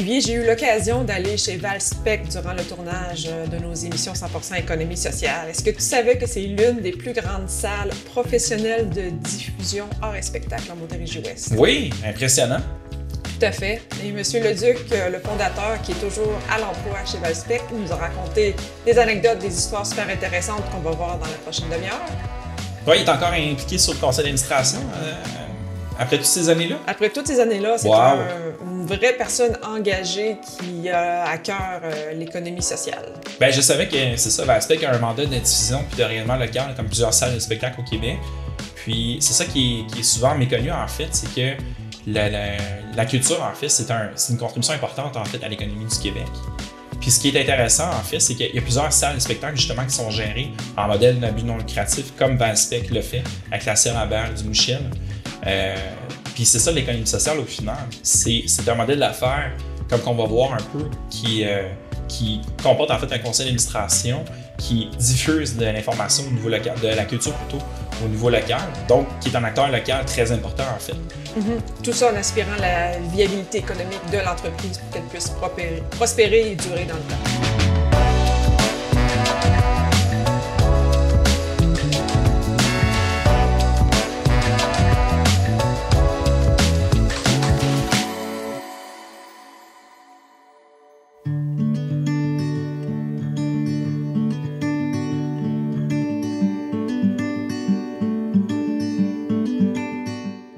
Olivier, j'ai eu l'occasion d'aller chez Valspec durant le tournage de nos émissions 100% économie sociale. Est-ce que tu savais que c'est l'une des plus grandes salles professionnelles de diffusion hors et spectacle en Montérégie-Ouest? Oui, impressionnant. Tout à fait. Et M. Leduc, le fondateur, qui est toujours à l'emploi chez Valspec, nous a raconté des anecdotes, des histoires super intéressantes qu'on va voir dans la prochaine demi-heure. Oui, il est encore impliqué sur le conseil d'administration après toutes ces années-là? Après toutes ces années-là, c'est une vraie personne engagée qui a à cœur l'économie sociale. Bien, je savais que c'est ça, Valspec a un mandat de diffusion puis de rayonnement local, comme plusieurs salles de spectacle au Québec. Puis c'est ça qui est souvent méconnu, en fait, c'est que la culture, en fait, c'est une contribution importante, en fait, à l'économie du Québec. Puis ce qui est intéressant, en fait, c'est qu'il y a plusieurs salles de spectacle, justement, qui sont gérées en modèle de but non lucratif, comme Valspec le fait, avec la Sierra Albert du Mouchel. Puis c'est ça, l'économie sociale, au final. C'est un modèle d'affaires, comme qu'on va voir un peu, qui comporte, en fait, un conseil d'administration qui diffuse de l'information au niveau local, de la culture plutôt, au niveau local, donc qui est un acteur local très important, en fait. Tout ça en aspirant la viabilité économique de l'entreprise pour qu'elle puisse prospérer et durer dans le temps.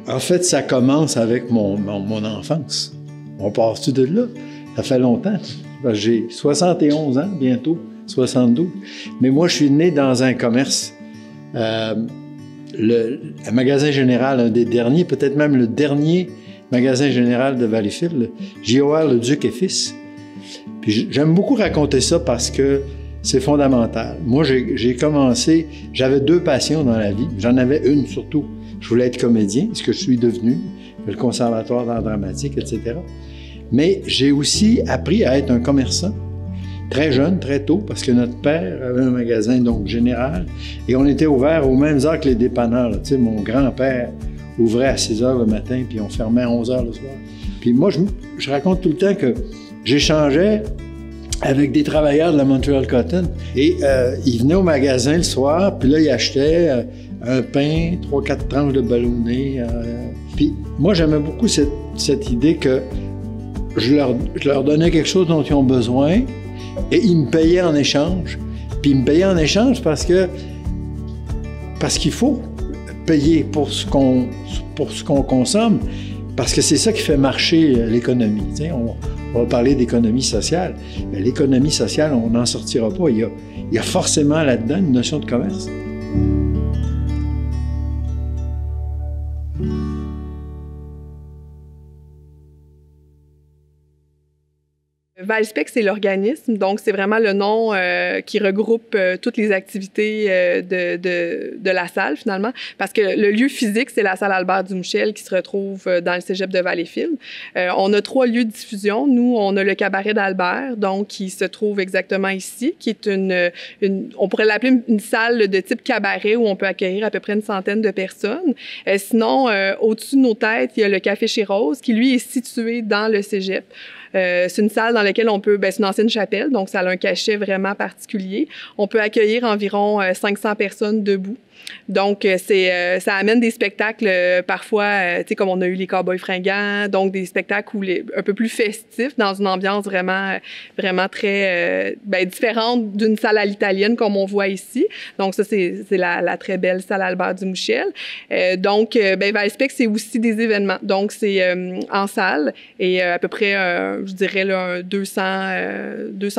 En fait, ça commence avec mon enfance. On part-tu de là? Ça fait longtemps. J'ai 71 ans, bientôt 72. Mais moi, je suis né dans un commerce. Le magasin général, un des derniers, peut-être même le dernier magasin général de Valleyfield, J.O.R. Leduc et Fils. Puis j'aime beaucoup raconter ça parce que c'est fondamental. Moi, j'ai commencé, j'avais deux passions dans la vie. J'en avais une surtout. Je voulais être comédien, ce que je suis devenu, le conservatoire d'art dramatique, etc. Mais j'ai aussi appris à être un commerçant, très jeune, très tôt, parce que notre père avait un magasin donc général, et on était ouvert aux mêmes heures que les dépanneurs. Tu sais, mon grand-père ouvrait à 6 heures le matin, puis on fermait à 11 heures le soir. Puis moi, je raconte tout le temps que j'échangeais avec des travailleurs de la Montreal Cotton, et ils venaient au magasin le soir, puis là, ils achetaient un pain, 3-4 tranches de ballonné. Puis moi, j'aimais beaucoup cette idée que je leur donnais quelque chose dont ils ont besoin et ils me payaient en échange. Puis ils me payaient en échange parce qu'il faut payer pour ce qu'on consomme, parce que c'est ça qui fait marcher l'économie. Tu sais, on va parler d'économie sociale. Mais l'économie sociale, on n'en sortira pas. Il y a forcément là-dedans une notion de commerce. Valspec, c'est l'organisme, donc c'est vraiment le nom qui regroupe toutes les activités de la salle, finalement, parce que le lieu physique, c'est la salle Albert Dumouchel qui se retrouve dans le cégep de Valleyfield. On a 3 lieux de diffusion. Nous, on a le cabaret d'Albert, donc qui se trouve exactement ici, qui est on pourrait l'appeler une salle de type cabaret où on peut accueillir à peu près une centaine de personnes. Sinon, au-dessus de nos têtes, il y a le Café chez Rose, qui, lui, est situé dans le cégep. C'est une salle dans laquelle on peut, c'est une ancienne chapelle, donc ça a un cachet vraiment particulier. On peut accueillir environ 500 personnes debout. Donc, ça amène des spectacles parfois, tu sais, comme on a eu les Cowboys fringants, donc des spectacles un peu plus festifs, dans une ambiance vraiment très différente d'une salle à l'italienne comme on voit ici. Donc, ça, c'est la très belle salle Albert Dumouchel. Donc, Valspec, c'est aussi des événements. Donc, c'est en salle et à peu près, je dirais, là, 200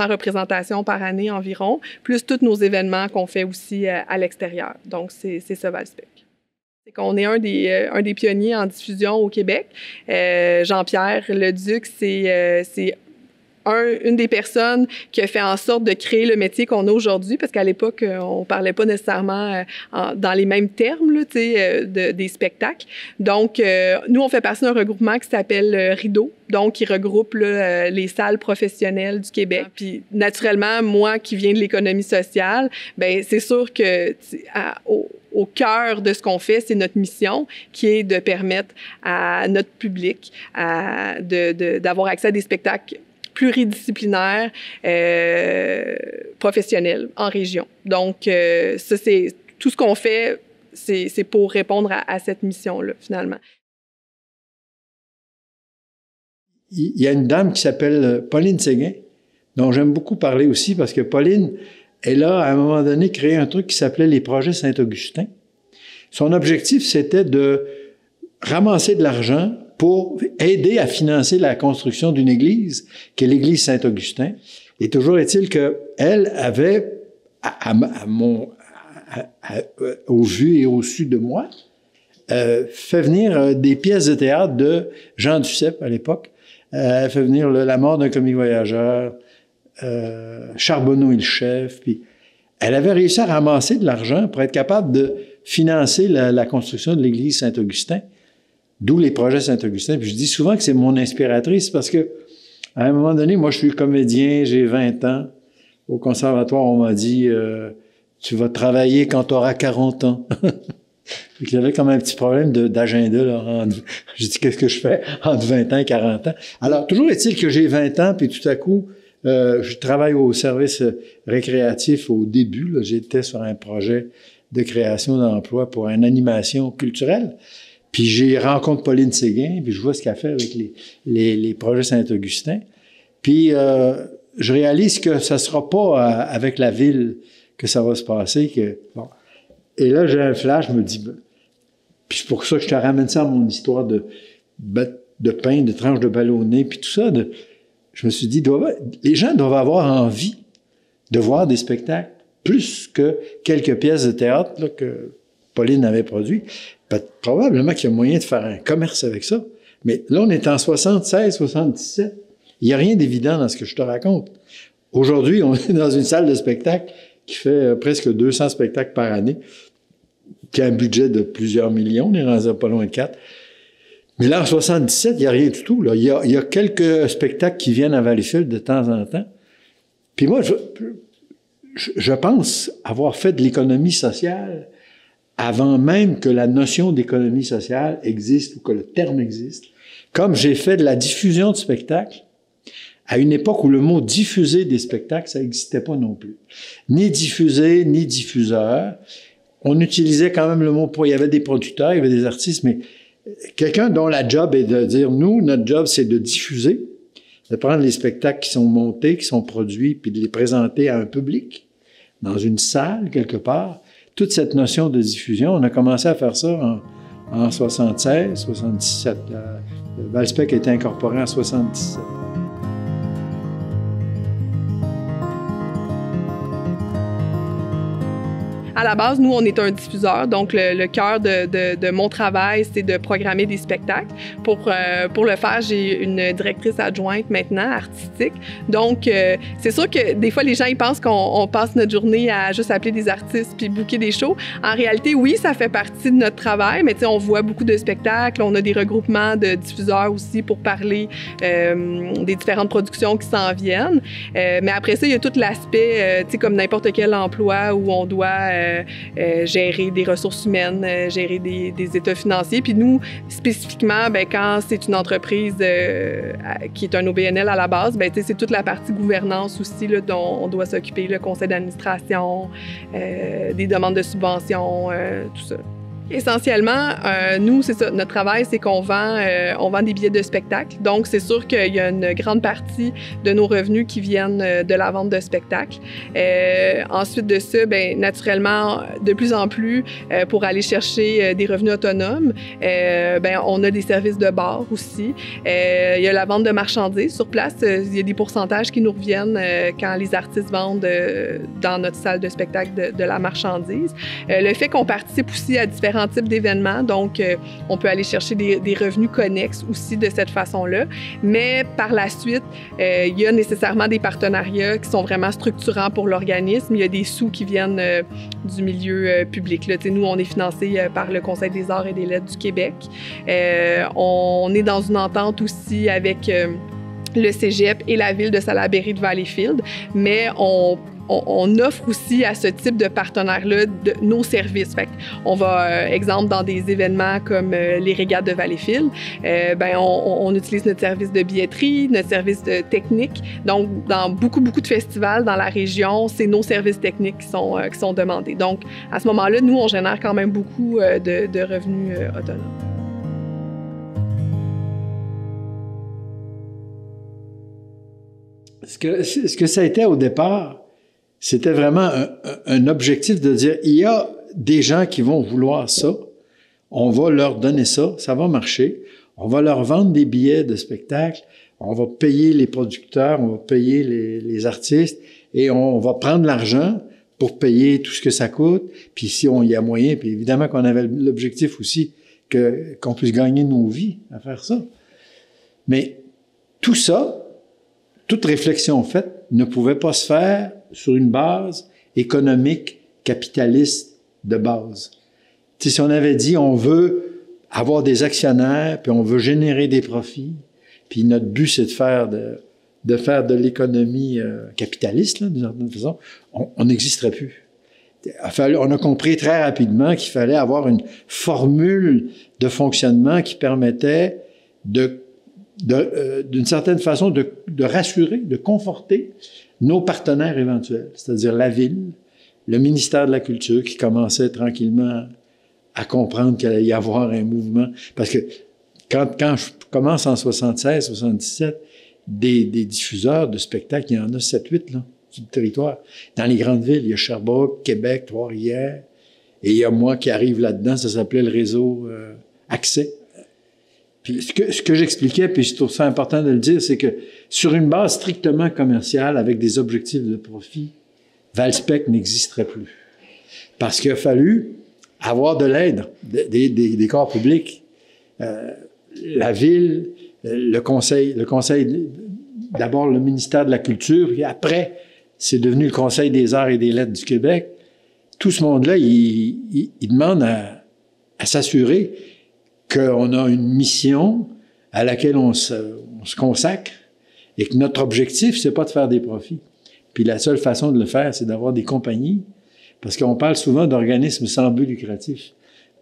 représentations par année environ, plus tous nos événements qu'on fait aussi à l'extérieur. Donc, c'est ça, Valspec. C'est qu'on est un des pionniers en diffusion au Québec. Jean-Pierre Leduc, c'est une des personnes qui a fait en sorte de créer le métier qu'on a aujourd'hui, parce qu'à l'époque, on parlait pas nécessairement dans les mêmes termes là, des spectacles. Donc, nous, on fait partie d'un regroupement qui s'appelle Rideau, donc qui regroupe là, les salles professionnelles du Québec. Puis, naturellement, moi qui viens de l'économie sociale, ben c'est sûr que au cœur de ce qu'on fait, c'est notre mission qui est de permettre à notre public d'avoir accès à des spectacles pluridisciplinaires, professionnels en région. Donc, ça, c'est tout ce qu'on fait, c'est pour répondre à cette mission-là, finalement. Il y a une dame qui s'appelle Pauline Séguin, dont j'aime beaucoup parler aussi, parce que Pauline, elle a, à un moment donné, créé un truc qui s'appelait les projets Saint-Augustin. Son objectif, c'était de ramasser de l'argent pour aider à financer la construction d'une église, qui est l'église Saint-Augustin. Et toujours est-il qu'elle avait, au vu et au su de moi, fait venir des pièces de théâtre de Jean Duceppe à l'époque. Elle fait venir La mort d'un commis voyageur, Charbonneau et le chef. Puis elle avait réussi à ramasser de l'argent pour être capable de financer la construction de l'église Saint-Augustin, d'où les projets Saint-Augustin. Puis je dis souvent que c'est mon inspiratrice parce que à un moment donné, moi je suis comédien, j'ai 20 ans. Au conservatoire, on m'a dit tu vas travailler quand tu auras 40 ans. J'avais comme un petit problème d'agenda. Là, j'ai dit, qu'est-ce que je fais entre 20 ans et 40 ans? Alors, toujours est-il que j'ai 20 ans, puis tout à coup, je travaille au service récréatif au début. Là, j'étais sur un projet de création d'emploi pour une animation culturelle. Puis j'ai rencontré Pauline Séguin, puis je vois ce qu'elle fait avec les projets Saint-Augustin. Puis je réalise que ça sera pas avec la ville que ça va se passer. Bon. Et là, j'ai un flash, je me dis, puis c'est pour ça que je te ramène ça à mon histoire de pain, de tranches de ballonné, puis tout ça. Je me suis dit, les gens doivent avoir envie de voir des spectacles, plus que quelques pièces de théâtre là, que Pauline avait produit. Probablement qu'il y a moyen de faire un commerce avec ça. Mais là, on est en 76, 77. Il n'y a rien d'évident dans ce que je te raconte. Aujourd'hui, on est dans une salle de spectacle qui fait presque 200 spectacles par année, qui a un budget de plusieurs millions, on est rendu pas loin de 4. Mais là, en 77, il n'y a rien du tout. Là. Il y a quelques spectacles qui viennent à Valleyfield de temps en temps. Puis moi, je pense avoir fait de l'économie sociale avant même que la notion d'économie sociale existe ou que le terme existe. Comme j'ai fait de la diffusion de spectacles, à une époque où le mot « diffuser des spectacles », ça n'existait pas non plus. Ni diffuser, ni diffuseur. On utilisait quand même le mot pour... Il y avait des producteurs, il y avait des artistes, mais quelqu'un dont la job est de dire, nous, notre job, c'est de diffuser, de prendre les spectacles qui sont montés, qui sont produits, puis de les présenter à un public, dans une salle, quelque part. Toute cette notion de diffusion, on a commencé à faire ça en 76, 77. Valspec a été incorporé en 77. À la base, nous, on est un diffuseur, donc le cœur de mon travail, c'est de programmer des spectacles. Pour le faire, j'ai une directrice adjointe maintenant, artistique. Donc, c'est sûr que des fois, les gens, ils pensent qu'on passe notre journée à juste appeler des artistes puis booker des shows. En réalité, oui, ça fait partie de notre travail, mais tu sais, on voit beaucoup de spectacles. On a des regroupements de diffuseurs aussi pour parler des différentes productions qui s'en viennent. Mais après ça, il y a tout l'aspect, tu sais, comme n'importe quel emploi où on doit gérer des ressources humaines, gérer des états financiers. Puis nous, spécifiquement, ben, quand c'est une entreprise qui est un OBNL à la base, ben, c'est toute la partie gouvernance aussi là, dont on doit s'occuper, le conseil d'administration, des demandes de subventions, tout ça. Essentiellement, nous, c'est ça. Notre travail, c'est qu'on vend des billets de spectacle. Donc, c'est sûr qu'il y a une grande partie de nos revenus qui viennent de la vente de spectacles. Ensuite de ça, ben, naturellement, de plus en plus, pour aller chercher des revenus autonomes, ben, on a des services de bar aussi. Il y a la vente de marchandises sur place. Il y a des pourcentages qui nous reviennent quand les artistes vendent dans notre salle de spectacle de la marchandise. Le fait qu'on participe aussi à différents types d'événements, donc on peut aller chercher des revenus connexes aussi de cette façon-là, mais par la suite, il y a nécessairement des partenariats qui sont vraiment structurants pour l'organisme. Il y a des sous qui viennent du milieu public. Là, nous, on est financé par le Conseil des arts et des lettres du Québec. On est dans une entente aussi avec le Cégep et la ville de Salaberry de Valleyfield, mais on on offre aussi à ce type de partenaires-là nos services. Fait on va, exemple, dans des événements comme les régates de Valleyfield, on utilise notre service de billetterie, notre service de technique. Donc, dans beaucoup de festivals dans la région, c'est nos services techniques qui sont demandés. Donc, à ce moment-là, nous, on génère quand même beaucoup de revenus autonomes. Ce que ça a été au départ, c'était vraiment un objectif de dire, il y a des gens qui vont vouloir ça, on va leur donner ça, ça va marcher, on va leur vendre des billets de spectacle, on va payer les producteurs, on va payer les artistes, et on va prendre l'argent pour payer tout ce que ça coûte, puis si il y a moyen, puis évidemment qu'on avait l'objectif aussi qu'on puisse gagner nos vies à faire ça. Mais tout ça, toute réflexion faite ne pouvait pas se faire sur une base économique, capitaliste de base. Tu sais, si on avait dit on veut avoir des actionnaires, puis on veut générer des profits, puis notre but c'est de faire de l'économie capitaliste, là, d'une certaine façon, on n'existerait plus. On a compris très rapidement qu'il fallait avoir une formule de fonctionnement qui permettait d'une certaine façon de rassurer, de conforter nos partenaires éventuels, c'est-à-dire la ville, le ministère de la Culture qui commençait tranquillement à comprendre qu'il allait y avoir un mouvement. Parce que quand je commence en 76, 77, des diffuseurs de spectacles, il y en a 7-8 là, sur le territoire. Dans les grandes villes, il y a Sherbrooke, Québec, Trois-Rivières, et il y a moi qui arrive là-dedans, ça s'appelait le réseau Accès. Puis ce que j'expliquais, puis je trouve ça important de le dire, c'est que sur une base strictement commerciale, avec des objectifs de profit, Valspec n'existerait plus. Parce qu'il a fallu avoir de l'aide des corps publics. La ville, le conseil, d'abord le ministère de la Culture, puis après, c'est devenu le Conseil des arts et des lettres du Québec. Tout ce monde-là, il demande à s'assurer qu'on a une mission à laquelle on se consacre et que notre objectif, c'est pas de faire des profits. Puis la seule façon de le faire, c'est d'avoir des compagnies, parce qu'on parle souvent d'organismes sans but lucratif.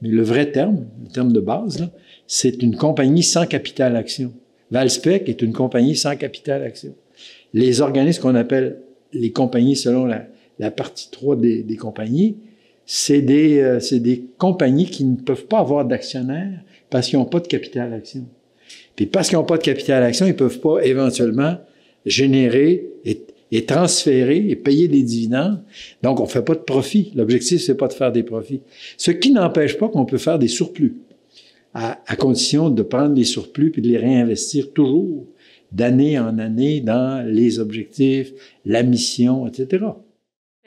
Mais le vrai terme, le terme de base, là, c'est une compagnie sans capital action. Valspec est une compagnie sans capital action. Les organismes qu'on appelle les compagnies selon la partie 3 des compagnies, c'est des compagnies qui ne peuvent pas avoir d'actionnaires parce qu'ils n'ont pas de capital action. Puis parce qu'ils n'ont pas de capital action, ils ne peuvent pas éventuellement générer et transférer et payer des dividendes. Donc, on ne fait pas de profit. L'objectif, c'est pas de faire des profits. Ce qui n'empêche pas qu'on peut faire des surplus, à condition de prendre les surplus puis de les réinvestir toujours, d'année en année, dans les objectifs, la mission, etc.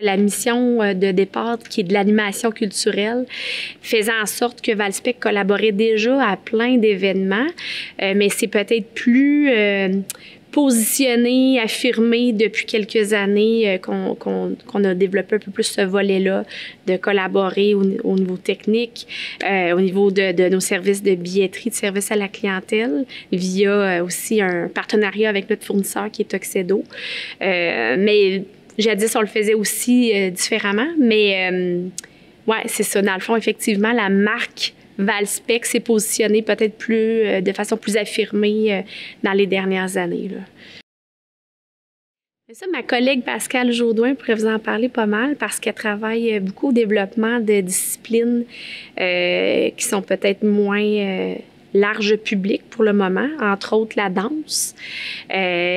La mission de départ, qui est de l'animation culturelle, faisait en sorte que Valspec collaborait déjà à plein d'événements, mais c'est peut-être plus positionné, affirmé depuis quelques années qu'on a développé un peu plus ce volet-là, de collaborer au niveau technique, au niveau de nos services de billetterie, de services à la clientèle, via aussi un partenariat avec notre fournisseur qui est Tuxedo. Mais jadis, on le faisait aussi différemment, mais ouais, c'est ça. Dans le fond, effectivement, la marque Valspec s'est positionnée peut-être plus de façon plus affirmée dans les dernières années, là. Mais ça, ma collègue Pascale Jaudoin pourrait vous en parler pas mal parce qu'elle travaille beaucoup au développement de disciplines qui sont peut-être moins large public pour le moment, entre autres la danse.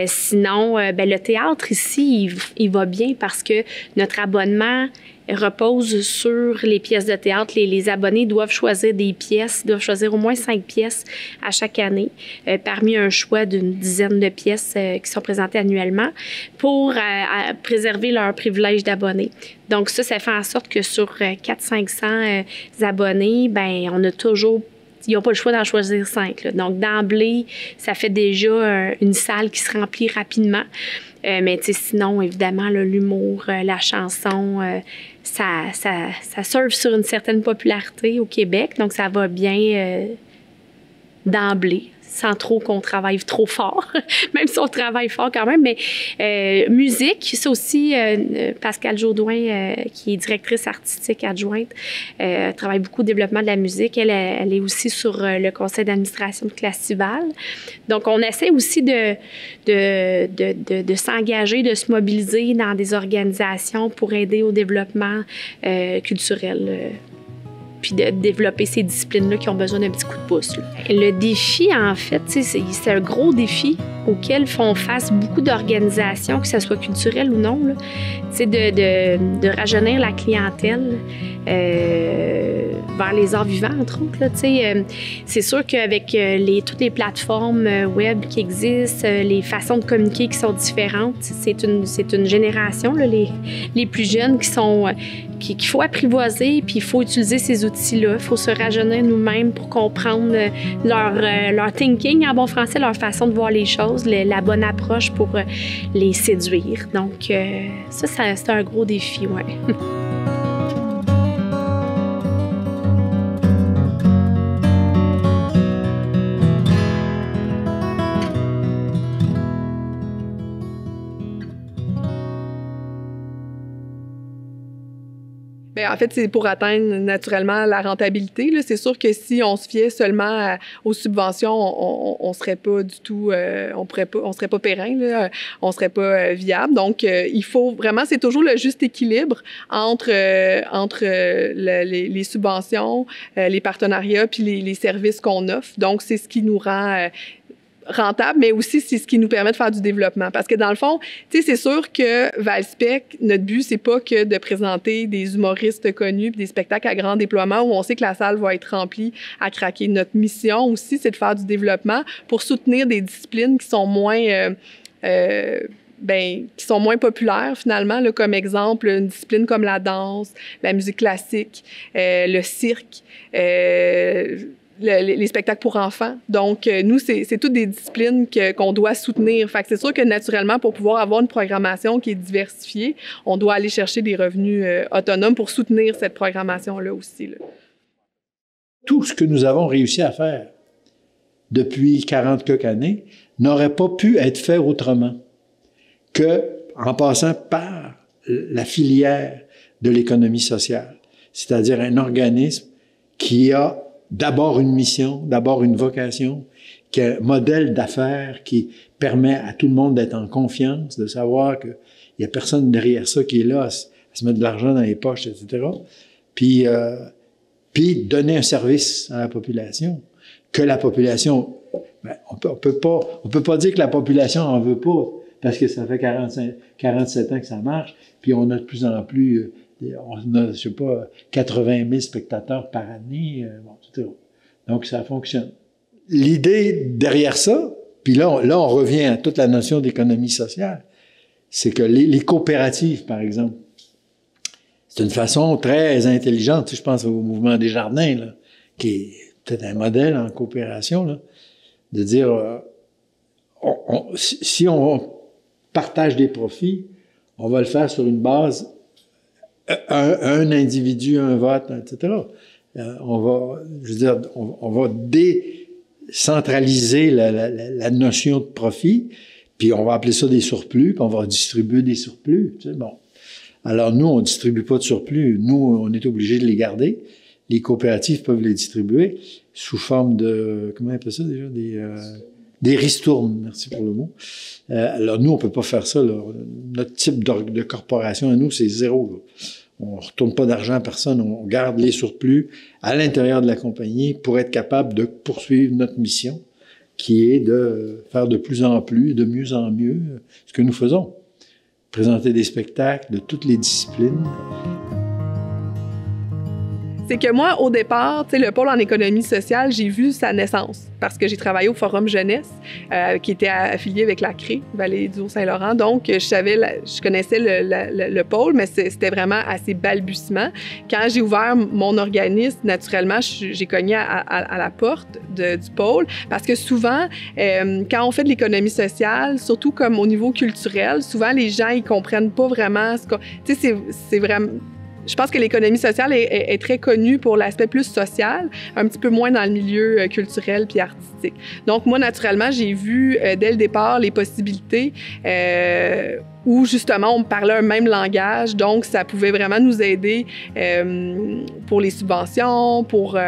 Sinon, le théâtre ici, il va bien parce que notre abonnement repose sur les pièces de théâtre. Les abonnés doivent choisir des pièces, doivent choisir au moins 5 pièces à chaque année, parmi un choix d'une dizaine de pièces qui sont présentées annuellement pour préserver leur privilège d'abonnés. Donc ça fait en sorte que sur 400-500 abonnés, on a toujours ils n'ont pas le choix d'en choisir 5. Là. Donc, d'emblée, ça fait déjà une salle qui se remplit rapidement. Mais sinon, évidemment, l'humour, la chanson, ça surfe sur une certaine popularité au Québec. Donc, ça va bien d'emblée. sans trop qu'on travaille trop fort, même si on travaille fort quand même. Mais musique, c'est aussi Pascale Jaudoin, qui est directrice artistique adjointe, travaille beaucoup au développement de la musique. Elle est aussi sur le conseil d'administration de Classival. Donc, on essaie aussi de s'engager, de se mobiliser dans des organisations pour aider au développement culturel. Puis de développer ces disciplines-là qui ont besoin d'un petit coup de pouce. Là. Le défi, en fait, c'est un gros défi auquel font face beaucoup d'organisations, que ce soit culturelles ou non, de rajeunir la clientèle vers les arts vivants, entre autres. C'est sûr qu'avec toutes les plateformes web qui existent, les façons de communiquer qui sont différentes, c'est une génération, là, les plus jeunes qu'il faut apprivoiser, puis il faut utiliser ces outils-là. Il faut se rajeunir nous-mêmes pour comprendre leur thinking, en bon français, leur façon de voir les choses, la bonne approche pour les séduire. Donc, ça c'est un gros défi, ouais. En fait, c'est pour atteindre naturellement la rentabilité. C'est sûr que si on se fiait seulement aux subventions, on serait pas du tout, on serait pas pérenne, là, on serait pas viable. Donc, il faut vraiment, c'est toujours le juste équilibre entre les subventions, les partenariats puis les services qu'on offre. Donc, c'est ce qui nous rend rentable, mais aussi c'est ce qui nous permet de faire du développement. Parce que dans le fond, tu sais, c'est sûr que Valspec, notre but, c'est pas que de présenter des humoristes connus puis des spectacles à grand déploiement où on sait que la salle va être remplie à craquer. Notre mission aussi, c'est de faire du développement pour soutenir des disciplines qui sont moins qui sont moins populaires finalement, là, comme exemple une discipline comme la danse, la musique classique, le cirque, les spectacles pour enfants. Donc, nous, c'est toutes des disciplines qu'on doit soutenir. Fait que c'est sûr que naturellement, pour pouvoir avoir une programmation qui est diversifiée, on doit aller chercher des revenus autonomes pour soutenir cette programmation-là aussi. Là. Tout ce que nous avons réussi à faire depuis 40 quelques années n'aurait pas pu être fait autrement qu'en passant par la filière de l'économie sociale, c'est-à-dire un organisme qui a d'abord une mission, d'abord une vocation, qui a un modèle d'affaires qui permet à tout le monde d'être en confiance, de savoir qu'il n'y a personne derrière ça qui est là à se mettre de l'argent dans les poches, etc. Puis donner un service à la population, que la population... on peut pas dire que la population en veut pas, parce que ça fait 47 ans que ça marche, puis on a de plus en plus... on a, je sais pas, 80 000 spectateurs par année, etc. Donc, ça fonctionne. L'idée derrière ça, puis là, on revient à toute la notion d'économie sociale, c'est que les coopératives, par exemple, c'est une façon très intelligente, tu sais, je pense au mouvement des jardins, là, qui est peut-être un modèle en coopération, là, de dire, si on partage des profits, on va le faire sur une base un individu, un vote, etc. On va décentraliser la notion de profit, puis on va appeler ça des surplus, puis on va distribuer des surplus. Tu sais, bon. Alors nous, on distribue pas de surplus. Nous, on est obligé de les garder. Les coopératives peuvent les distribuer sous forme de, comment on appelle ça déjà, des ristournes, merci pour le mot. Alors nous, on peut pas faire ça, là. Notre type de corporation à nous, c'est zéro, là. On retourne pas d'argent à personne, on garde les surplus à l'intérieur de la compagnie pour être capable de poursuivre notre mission, qui est de faire de plus en plus, de mieux en mieux ce que nous faisons. Présenter des spectacles de toutes les disciplines. C'est que moi, au départ, tu sais, le pôle en économie sociale, j'ai vu sa naissance parce que j'ai travaillé au Forum Jeunesse, qui était affilié avec la CRE, Vallée du Haut-Saint-Laurent. Donc, je connaissais le pôle, mais c'était vraiment à ses balbutiements. Quand j'ai ouvert mon organisme, naturellement, j'ai cogné à la porte du pôle parce que souvent, quand on fait de l'économie sociale, surtout comme au niveau culturel, souvent les gens, ils comprennent pas vraiment ce qu'on... Tu sais, c'est vraiment... je pense que l'économie sociale est très connue pour l'aspect plus social, un petit peu moins dans le milieu culturel puis artistique. Donc, moi, naturellement, j'ai vu dès le départ les possibilités où, justement, on parlait un même langage. Donc, ça pouvait vraiment nous aider pour les subventions, pour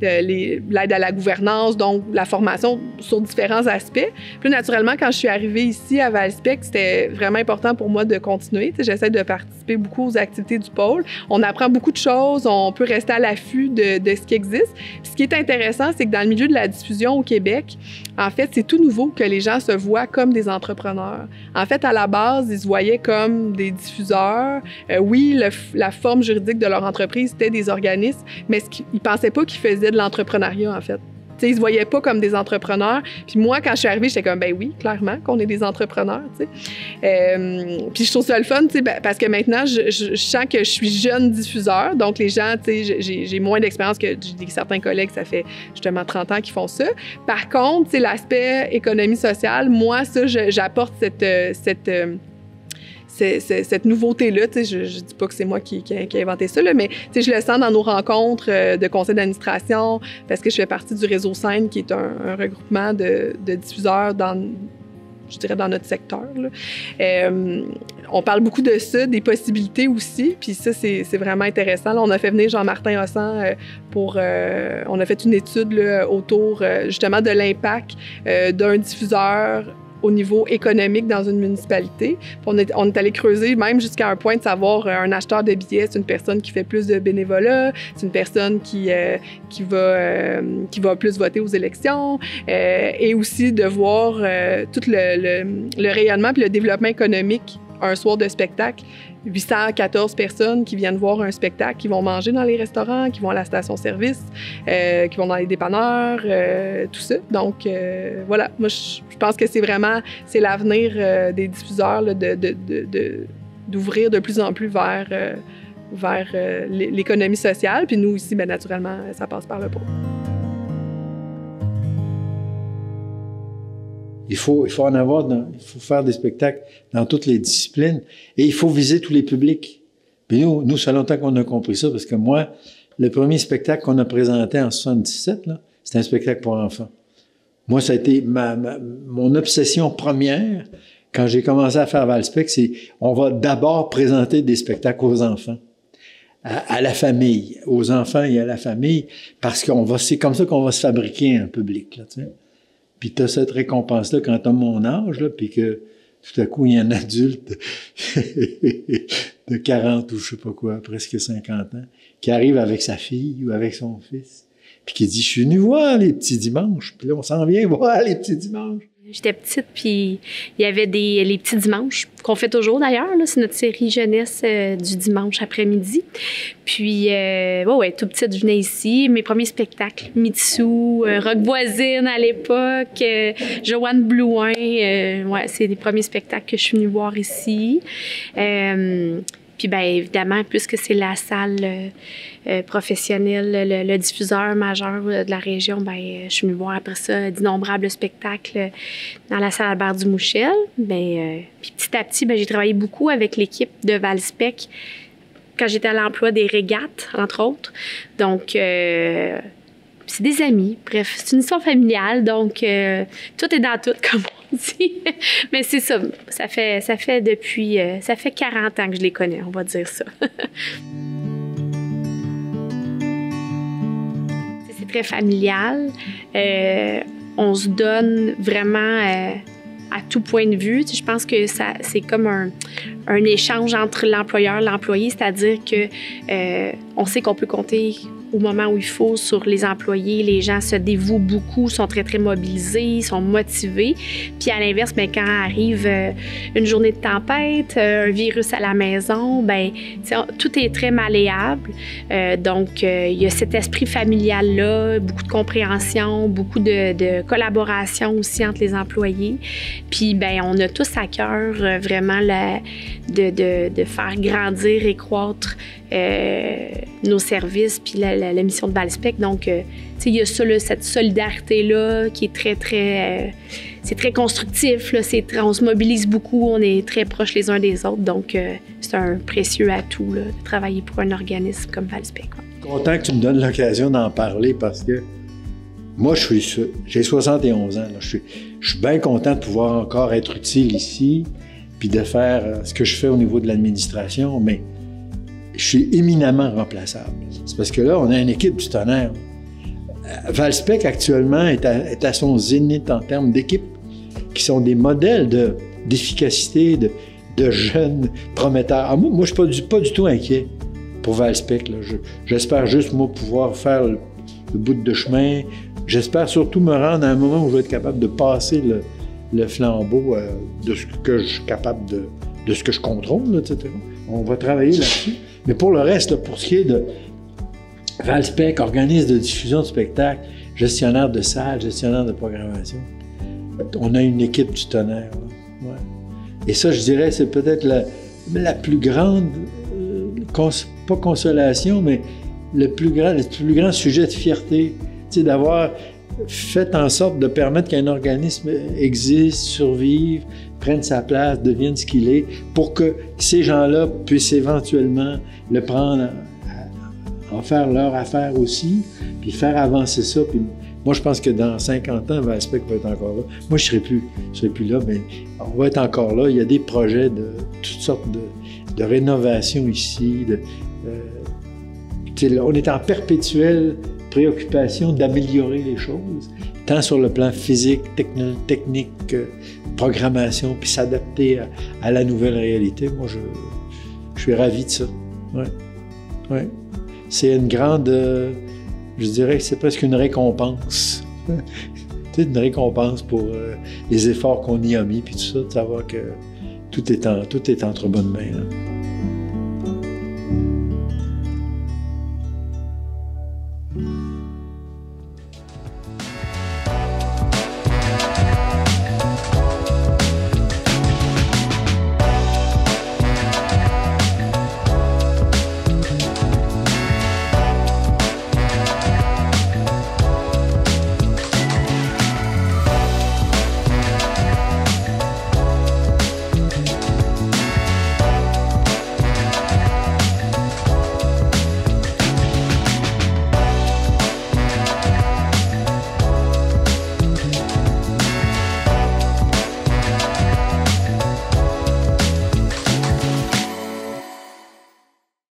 l'aide à la gouvernance, donc la formation sur différents aspects. Puis, naturellement, quand je suis arrivée ici à Valspec, c'était vraiment important pour moi de continuer. J'essaie de participer beaucoup aux activités du pôle. On apprend beaucoup de choses, on peut rester à l'affût de ce qui existe. Puis, ce qui est intéressant, c'est que dans le milieu de la diffusion au Québec, en fait, c'est tout nouveau que les gens se voient comme des entrepreneurs. En fait, à la base, ils se voyaient comme des diffuseurs. Oui, la forme juridique de leur entreprise, c'était des organismes, mais ils ne pensaient pas qu'ils faisaient de l'entrepreneuriat, en fait. T'sais, ils se voyaient pas comme des entrepreneurs. Puis moi, quand je suis arrivée, j'étais comme, ben oui, clairement qu'on est des entrepreneurs, tu sais. Puis je trouve ça le fun, tu sais, parce que maintenant, je sens que je suis jeune diffuseur. Donc, les gens, tu sais, j'ai moins d'expérience que certains collègues, ça fait justement 30 ans qu'ils font ça. Par contre, tu sais, l'aspect économie sociale, moi, ça, j'apporte cette nouveauté-là, tu sais, je dis pas que c'est moi qui ai inventé ça, là, mais tu sais, je le sens dans nos rencontres de conseil d'administration, parce que je fais partie du réseau Scène, qui est un regroupement de diffuseurs je dirais dans notre secteur, là. On parle beaucoup de ça, des possibilités aussi, puis ça, c'est vraiment intéressant. Là, on a fait venir Jean-Martin Hossan on a fait une étude là, autour justement de l'impact d'un diffuseur au niveau économique dans une municipalité. On est allé creuser même jusqu'à un point de savoir un acheteur de billets, c'est une personne qui fait plus de bénévolat, c'est une personne qui va plus voter aux élections, et aussi de voir tout le rayonnement puis le développement économique un soir de spectacle. 814 personnes qui viennent voir un spectacle, qui vont manger dans les restaurants, qui vont à la station-service, qui vont dans les dépanneurs, tout ça. Donc, voilà, moi, je pense que c'est l'avenir des diffuseurs là, d'ouvrir de plus en plus vers l'économie sociale. Puis nous, ici, bien, naturellement, ça passe par le pôle. Il faut en avoir, il faut faire des spectacles dans toutes les disciplines et il faut viser tous les publics. Puis nous, ça fait longtemps qu'on a compris ça parce que moi, le premier spectacle qu'on a présenté en 77, là, c'était un spectacle pour enfants. Moi, ça a été mon obsession première quand j'ai commencé à faire Valspec, c'est on va d'abord présenter des spectacles aux enfants, à la famille, aux enfants et à la famille, parce c'est comme ça qu'on va se fabriquer un public, là, tu sais. Puis tu as cette récompense-là quand tu as mon âge, là, puis que tout à coup, il y a un adulte de 40 ou je sais pas quoi, presque 50 ans, qui arrive avec sa fille ou avec son fils, puis qui dit « Je suis venu voir les petits dimanches. » Puis là, on s'en vient voir les petits dimanches. J'étais petite, puis il y avait les petits dimanches, qu'on fait toujours d'ailleurs. C'est notre série jeunesse du dimanche après-midi. Puis, ouais, tout petite, je venais ici. Mes premiers spectacles, Mitsou, Rock Voisine à l'époque, Joanne Blouin. Ouais, c'est les premiers spectacles que je suis venue voir ici. Puis, bien évidemment, puisque c'est la salle professionnelle, le diffuseur majeur de la région, bien, je suis venue voir après ça d'innombrables spectacles dans la salle Albert Dumouchel. Puis petit à petit, bien, j'ai travaillé beaucoup avec l'équipe de Valspec quand j'étais à l'emploi des régates, entre autres. Donc, c'est des amis. Bref, c'est une histoire familiale, donc tout est dans tout, comme on dit. Mais c'est ça, ça fait 40 ans que je les connais, on va dire ça. C'est très familial. On se donne vraiment à tout point de vue. Je pense que c'est comme un échange entre l'employeur et l'employé, c'est-à-dire que on sait qu'on peut compter au moment où il faut sur les employés. Les gens se dévouent beaucoup, sont très, très mobilisés, sont motivés. Puis à l'inverse, bien, quand arrive une journée de tempête, un virus à la maison, bien, tout est très malléable. Donc, il y a cet esprit familial-là, beaucoup de compréhension, beaucoup de collaboration aussi entre les employés. Puis, bien, on a tous à cœur vraiment de faire grandir et croître nos services, puis la mission de Valspec. Donc, il y a ça, là, cette solidarité-là qui est très, très... c'est très constructif, là, on se mobilise beaucoup, on est très proches les uns des autres. Donc, c'est un précieux atout là, de travailler pour un organisme comme Valspec. Content que tu me donnes l'occasion d'en parler parce que moi, j'ai 71 ans. Là. Je suis bien content de pouvoir encore être utile ici puis de faire ce que je fais au niveau de l'administration, mais je suis éminemment remplaçable. C'est parce que là, on a une équipe du tonnerre. Valspec, actuellement, est à son zénith en termes d'équipe qui sont des modèles d'efficacité, de jeunes prometteurs. Alors moi, je ne suis pas du tout inquiet pour Valspec. Là. J'espère juste, moi, pouvoir faire le bout de chemin. J'espère surtout me rendre à un moment où je vais être capable de passer le flambeau de ce que je suis capable de ce que je contrôle, là, etc. On va travailler là-dessus. Mais pour le reste, là, pour ce qui est de Valspec, organisme de diffusion de spectacles, gestionnaire de salles, gestionnaire de programmation, on a une équipe du tonnerre. Ouais. Et ça, je dirais, c'est peut-être la plus grande, pas consolation, mais le plus grand sujet de fierté, tu sais, d'avoir fait en sorte de permettre qu'un organisme existe, survive, prenne sa place, devienne ce qu'il est, pour que ces gens-là puissent éventuellement le prendre, en faire leur affaire aussi, puis faire avancer ça. Puis moi, je pense que dans 50 ans, Valspec va être encore là. Moi, je ne serai plus là, mais on va être encore là. Il y a des projets de toutes sortes de rénovation ici. On est en perpétuelle préoccupation d'améliorer les choses, tant sur le plan physique, technique, programmation, puis s'adapter à la nouvelle réalité. Moi, je suis ravi de ça. Ouais. Ouais. C'est une grande... je dirais que c'est presque une récompense. Une récompense pour les efforts qu'on y a mis, puis tout ça, de savoir que tout est entre bonnes mains. Là.